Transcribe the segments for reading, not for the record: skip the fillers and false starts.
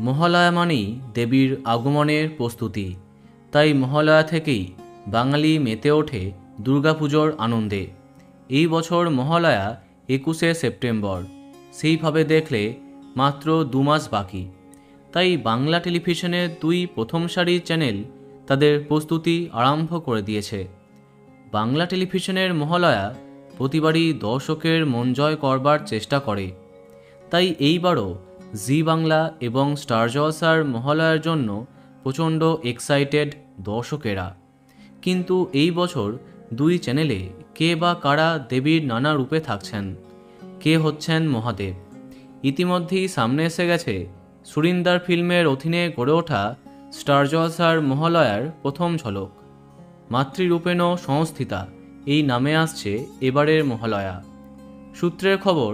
মহালয়া মানেই দেবীর আগমনের প্রস্তুতি, তাই মহালয়া থেকেই বাঙালি মেতে ওঠে দুর্গাপুজোর আনন্দে। এই বছর মহালয়া 21শে সেপ্টেম্বর, সেইভাবে দেখলে মাত্র 2 মাস বাকি। তাই বাংলা টেলিভিশনের 2 প্রথম সারির চ্যানেল তাদের প্রস্তুতি আরম্ভ করে দিয়েছে। বাংলা টেলিভিশনের মহালয়া প্রতিবারই দর্শকের মন জয় করবার চেষ্টা করে, তাই এইবারও জি বাংলা এবং স্টার জলসার মহালয়ার জন্য প্রচণ্ড এক্সাইটেড দর্শকেরা। কিন্তু এই বছর 2 চ্যানেলে কে বা কারা দেবীর নানা রূপে থাকছেন, কে হচ্ছেন মহাদেব। ইতিমধ্যেই সামনে এসে গেছে সুরিন্দার ফিল্মের অধীনে গড়ে ওঠা স্টার জলসার মহালয়ার প্রথম ঝলক। মাতৃরূপেণ সংস্থিতা এই নামে আসছে এবারের মহালয়া। সূত্রের খবর,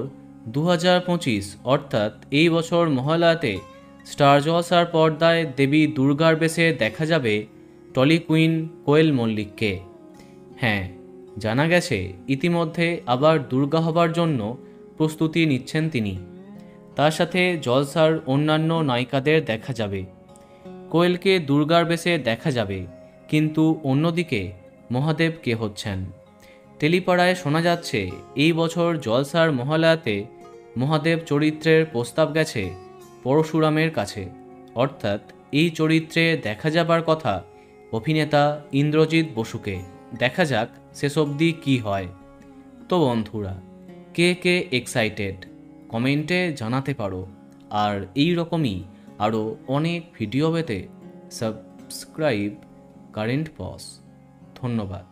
2025 অর্থাৎ এই বছর মহালয়াতে স্টার জলসার পর্দায় দেবী দুর্গার বেশে দেখা যাবে টলি কুইন কোয়েল মল্লিককে। হ্যাঁ, জানা গেছে ইতিমধ্যে আবার দুর্গা হবার জন্য প্রস্তুতি নিচ্ছেন তিনি। তার সাথে জলসার অন্যান্য নায়িকাদের দেখা যাবে। কোয়েলকে দুর্গার বেশে দেখা যাবে, কিন্তু অন্যদিকে মহাদেব কে হচ্ছেন? টেলিপাড়ায় শোনা যাচ্ছে এই বছর জলসার মহালয়াতে মহাদেব চরিত্রের প্রস্তাব গেছে পরশুরামের কাছে। অর্থাৎ এই চরিত্রে দেখা যাবার কথা অভিনেতা ইন্দ্রজিৎ বসুকে। দেখা যাক শেষ অবধি কী হয়। তো বন্ধুরা, কে কে এক্সাইটেড কমেন্টে জানাতে পারো। আর এই রকমই আরও অনেক ভিডিও পেতে সাবস্ক্রাইব কারেন্ট পজ। ধন্যবাদ।